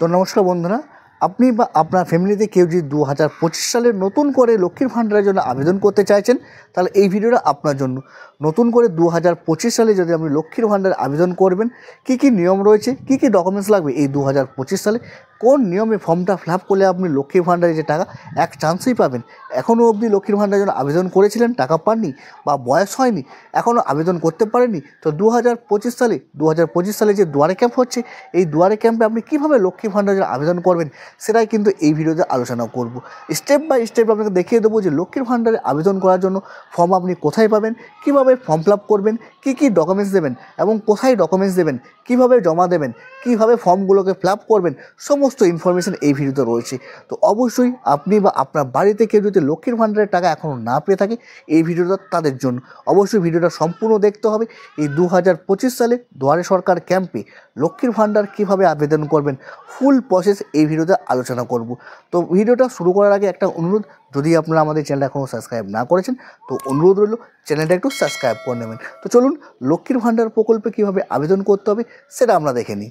তো নমস্কার বন্ধুরা, আপনি বা আপনার ফ্যামিলিতে কেউ যদি 2025 সালে নতুন করে লক্ষ্মীর ভাণ্ডারের জন্য আবেদন করতে চাইছেন, তাহলে এই ভিডিওটা আপনার জন্য। নতুন করে 2025 সালে যদি আপনি লক্ষ্মীর ভাণ্ডারে আবেদন করবেন, কী কী নিয়ম রয়েছে, কী কী ডকুমেন্টস লাগবে এই 2025 সালে, কোন নিয়মে ফর্মটা ফিল আপ করলে আপনি লক্ষ্মীর ভাণ্ডারে যে টাকা এক চান্সেই পাবেন। এখনও অবধি লক্ষ্মীর ভাণ্ডারের জন্য আবেদন করেছিলেন, টাকা পাননি বা বয়স হয়নি, এখনও আবেদন করতে পারেননি, তো 2025 সালে যে দুয়ারে ক্যাম্প হচ্ছে, এই দুয়ারে ক্যাম্পে আপনি কীভাবে লক্ষ্মীর ভাণ্ডারের জন্য আবেদন করবেন সেটাই কিন্তু এই ভিডিওতে আলোচনা করব। স্টেপ বাই স্টেপ আপনাকে দেখিয়ে দেবো যে লক্ষ্মীর ভাণ্ডারে আবেদন করার জন্য ফর্ম আপনি কোথায় পাবেন, কীভাবে ফর্ম ফিল আপ করবেন, কী কী ডকুমেন্টস দেবেন এবং কোথায় ডকুমেন্টস দেবেন, কীভাবে জমা দেবেন, কীভাবে ফর্মগুলোকে ফিল আপ করবেন, সমস্ত ইনফরমেশন এই ভিডিওতে রয়েছে। তো অবশ্যই আপনি বা আপনার বাড়িতে কেউ যদি লক্ষ্মীর ভাণ্ডারের টাকা এখনও না পেয়ে থাকে, এই ভিডিওটা তাদের জন্য। অবশ্যই ভিডিওটা সম্পূর্ণ দেখতে হবে। এই 2025 সালে দুয়ারে সরকার ক্যাম্পে লক্ষ্মীর ভাণ্ডার কীভাবে আবেদন করবেন, ফুল প্রসেস এই ভিডিওতে আলোচনা করব। তো ভিডিওটা শুরু করার আগে একটা অনুরোধ, যদি আপনারা আমাদের চ্যানেলটা এখনও সাবস্ক্রাইব না করেছেন, তো অনুরোধ রইল চ্যানেলটা একটু সাবস্ক্রাইব করে নেবেন। তো চলুন লক্ষ্মীর ভাণ্ডার প্রকল্পে কীভাবে আবেদন করতে হবে সেটা আমরা দেখে নিই।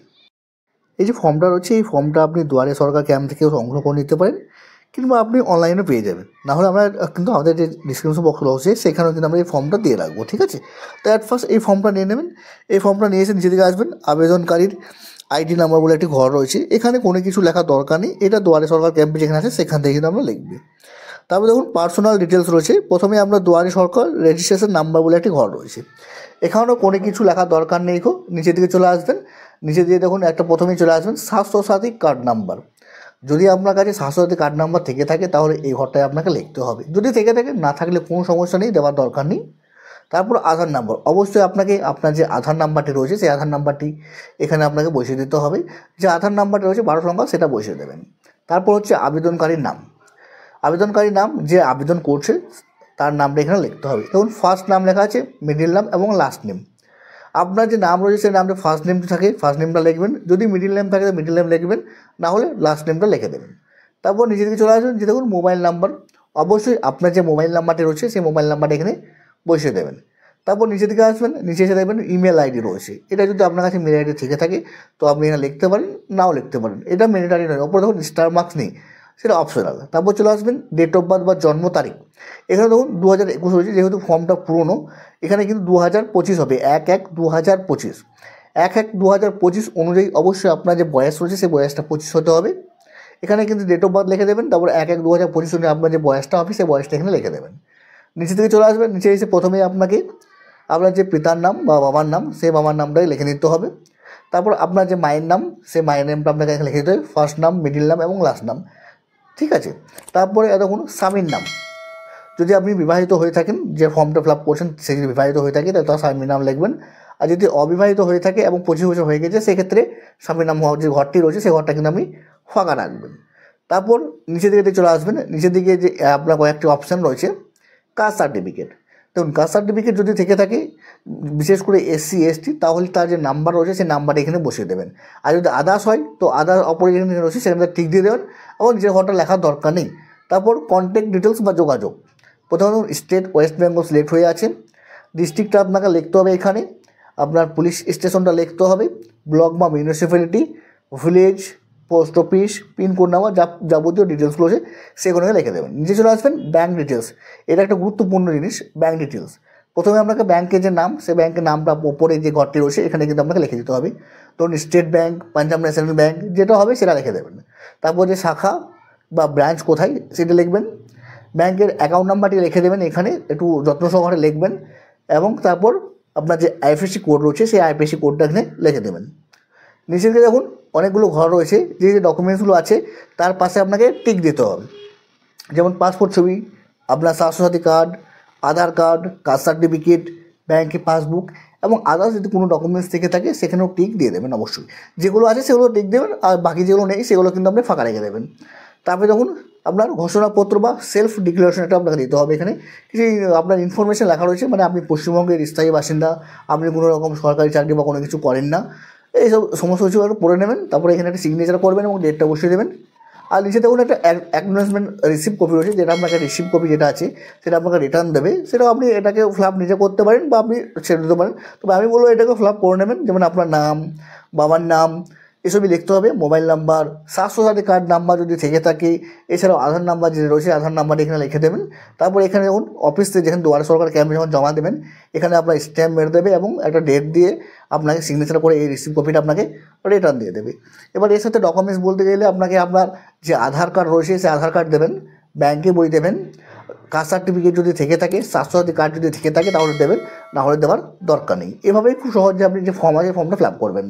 এই যে ফর্মটা রয়েছে, এই ফর্মটা আপনি দুয়ারে সরকার ক্যাম্প থেকে সংগ্রহ করে নিতে পারেন, কিংবা আপনি অনলাইনে পেয়ে যাবেন। নাহলে আমরা কিন্তু আমাদের যে ডিসক্রিপশন বক্স রয়েছে সেখানেও কিন্তু আমরা এই ফর্মটা দিয়ে রাখবো, ঠিক আছে। তো অ্যাট ফার্স্ট এই ফর্মটা নিয়ে নেবেন। এই ফর্মটা নিয়ে এসে নিচে দিকে আসবেন, আবেদনকারীর আইডি নাম্বার বলে একটি ঘর রয়েছে, এখানে কোনো কিছু লেখার দরকার নেই, এটা দুয়ারে সরকার ক্যাম্পে যেখানে আছে সেখান থেকে কিন্তু আমরা লিখবে। তারপরে দেখুন পার্সোনাল ডিটেলস রয়েছে, প্রথমে আমরা দুয়ারে সরকার রেজিস্ট্রেশন নাম্বার বলে একটি ঘর রয়েছে, এখানেও কোনো কিছু লেখার দরকার নেই। নিচের দিকে চলে আসবেন, নিচে দিয়ে দেখুন একটা প্রথমেই চলে আসবেন স্বাস্থ্যসাথী কার্ড নাম্বার। যদি আপনার কাছে স্বাস্থ্যসাথী কার্ড নাম্বার থেকে থাকে তাহলে এই ঘরটায় আপনাকে লিখতে হবে, যদি থেকে থাকে, না থাকলে কোনো সমস্যা নেই, দেওয়ার দরকার নেই। তারপর আধার নাম্বার, অবশ্যই আপনাকে আপনার যে আধার নাম্বারটি রয়েছে সেই আধার নাম্বারটি এখানে আপনাকে বসিয়ে দিতে হবে, যে আধার নাম্বারটি রয়েছে 12 সংখ্যা সেটা বসিয়ে দেবেন। তারপর হচ্ছে আবেদনকারীর নাম, আবেদনকারীর নাম যে আবেদন করছে তার নামটা এখানে লিখতে হবে। দেখুন ফার্স্ট নাম লেখা আছে, মিডিল নাম এবং লাস্ট নেম। আপনার যে নাম রয়েছে সেই নামটা ফার্স্ট নেমটা থাকে ফার্স্ট নেমটা লিখবেন, যদি মিডিল নেম থাকে মিডিল নেম লিখবেন, না হলে লাস্ট নেমটা লিখে দেবেন। তারপর নিচের দিকে চলে আসবেন, যে দেখুন মোবাইল নাম্বার, অবশ্যই আপনার যে মোবাইল নাম্বারটি রয়েছে সেই মোবাইল নাম্বারটা এখানে বসিয়ে দেবেন। তারপর নিচের দিকে আসবেন, নিচে এসে দেখবেন ইমেল আইডি রয়েছে, এটা যদি আপনার কাছে মেল আইডি থেকে থাকে তো আপনি এখানে লিখতে পারেন, নাও লিখতে পারেন, এটা ম্যান্ডেটরি নয়। ওপরে দেখুন স্টার মার্কস নেই, সেটা অপশনাল। তারপর চলে আসবেন ডেট অফ বার্থ বা জন্ম তারিখ, এখানে দেখুন 2021 রয়েছে, যেহেতু ফর্মটা পুরনো এখানে কিন্তু 2025 হবে, 1/1/2025, 1/1/2025 অনুযায়ী অবশ্যই আপনার যে বয়স রয়েছে সেই বয়সটা 25 হতে হবে। এখানে কিন্তু ডেট অফ বার্থ লিখে দেবেন, তারপর 1/1/2025 অনুযায়ী আপনার যে বয়সটা হবে সেই বয়সটা এখানে লিখে দেবেন। নিচে থেকে চলে আসবেন, নিচে এসে প্রথমেই আপনাকে আপনার যে পিতার নাম বা বাবার নাম সেই বাবার নামটাই লিখে নিতে হবে। তারপর আপনার যে মায়ের নাম সেই মায়ের নামটা আপনাকে এখানে লিখে দিতে হবে, ফার্স্ট নাম, মিডিল নাম এবং লাস্ট নাম, ঠিক আছে। তারপরে দেখুন স্বামীর নাম, যদি আপনি বিবাহিত হয়ে থাকেন, যে ফর্মটা ফিল আপ করছেন সে যদি বিবাহিত হয়ে থাকে তাহলে তার স্বামীর নাম লিখবেন। আর যদি অবিবাহিত হয়ে থাকে এবং 25 বছর হয়ে গেছে সেক্ষেত্রে স্বামীর নাম হওয়ার যে ঘরটি রয়েছে সেই ঘরটা কিন্তু আপনি ফাঁকা রাখবেন। তারপর নিচের দিকে চলে আসবেন, নিচের দিকে যে আপনার কয়েকটি অপশান রয়েছে, কাস্ট সার্টিফিকেট। দেখুন কাস্ট সার্টিফিকেট যদি থেকে থাকে, বিশেষ করে SC ST, তাহলে তার যে নাম্বার রয়েছে সেই নাম্বারটা এখানে বসিয়ে দেবেন। আর যদি আদার্স হয় তো আদার অপর যেখানে রয়েছে সেখানে ঠিক দিয়ে দেবেন এবং নিজের ঘরটা লেখার দরকার নেই। তারপর কন্ট্যাক্ট ডিটেলস বা যোগাযোগ, প্রথমে স্টেট ওয়েস্ট বেঙ্গল সিলেক্ট হয়ে আছে, ডিস্ট্রিক্টটা আপনাকে লিখতে হবে, এখানে আপনার পুলিশ স্টেশনটা লিখতে হবে, ব্লক বা municipality, village, post office, pincode number, যাবতীয় ডিটেলসগুলো আছে সেগুলো লিখে দেবেন। নিচে চলে আসবেন ব্যাঙ্ক ডিটেলস, এটা একটা গুরুত্বপূর্ণ জিনিস, ব্যাঙ্ক ডিটেলস। প্রথমে আপনাকে ব্যাঙ্কের যে নাম সেই ব্যাঙ্কের নামটা ওপরে যে ঘরটি রয়েছে এখানে কিন্তু আপনাকে লিখে দিতে হবে, ধরুন state bank, Punjab national bank যেটা হবে সেটা লিখে দেবেন। তারপর যে শাখা বা ব্রাঞ্চ কোথায় সেটা লিখবেন, ব্যাঙ্কের অ্যাকাউন্ট নাম্বারটি লিখে দেবেন, এখানে একটু যত্ন সহকারে লিখবেন এবং তারপর আপনার যে IFSC কোড রয়েছে সেই IFSC কোডটা এখানে লিখে দেবেন। নিচে দিকে দেখুন অনেকগুলো ঘর রয়েছে, যে যে ডকুমেন্টসগুলো আছে তার পাশে আপনাকে টিক দিতে হবে, যেমন পাসপোর্ট ছবি, আপনার স্বাস্থ্যসাথী কার্ড, আধার কার্ড, কাস্ট সার্টিফিকেট, ব্যাঙ্কের পাসবুক এবং আদার্স যদি কোনো ডকুমেন্টস থেকে থাকে সেখানেও টিক দিয়ে দেবেন। অবশ্যই যেগুলো আছে সেগুলো টিক দেবেন, আর বাকি যেগুলো নেই সেগুলো কিন্তু আপনি ফাঁকা রেখে দেবেন। তারপরে দেখুন আপনার ঘোষণাপত্র বা সেলফ ডিক্লারেশনটা আপনাকে দিতে হবে, এখানে কিছু আপনার ইনফরমেশন লেখা রয়েছে, মানে আপনি পশ্চিমবঙ্গের স্থায়ী বাসিন্দা, আপনি কোনো রকম সরকারি চাকরি বা কোনো কিছু করেন না, এইসব সমস্ত কিছু পড়ে নেবেন। তারপরে এখানে একটা সিগনেচার করবেন এবং ডেটটা বসিয়ে দেবেন। আর নিচে দেখুন একটা অ্যাকনোলেজমেন্ট রিসিভ কপি রয়েছে, যেটা আপনাকে রিসিভ কপি যেটা আছে সেটা আপনাকে রিটার্ন দেবে, সেটাও আপনি এটাকে ফিল আপ নিজে করতে পারেন বা আপনি ছেড়ে দিতে পারেন। তবে আমি বলবো এটাকে ফিল আপ করে নেবেন, যেমন আপনার নাম, বাবার নাম এসবই লিখতে হবে। Mobile number, Swasthya Sathi card number যদি থেকে থাকে, এছাড়াও আধার নাম্বার যেটা রয়েছে আধার নাম্বার এখানে লিখে দেবেন। তারপর এখানে দেখুন অফিস থেকে যেখানে দুয়ারে সরকার ক্যাম্পে যখন জমা দেবেন এখানে আপনার স্ট্যাম্প মেরে দেবে এবং একটা ডেট দিয়ে আপনাকে সিগনেচার করে এই রিসিভ কপিটা আপনাকে রিটার্ন দিয়ে দেবে। এবার এর সাথে ডকুমেন্টস বলতে গেলে আপনাকে আপনার যে আধার কার্ড রয়েছে সেই আধার কার্ড দেবেন, ব্যাংকে বই দেবেন, কাস্ট সার্টিফিকেট যদি থেকে থাকে, স্বাস্থ্যসাথী কার্ড যদি থেকে থাকে তাহলে দেবেন, না হলে দেওয়ার দরকার নেই। এভাবেই খুব সহজে আপনি যে ফর্ম আছে ফর্মটা ফিল আপ করবেন।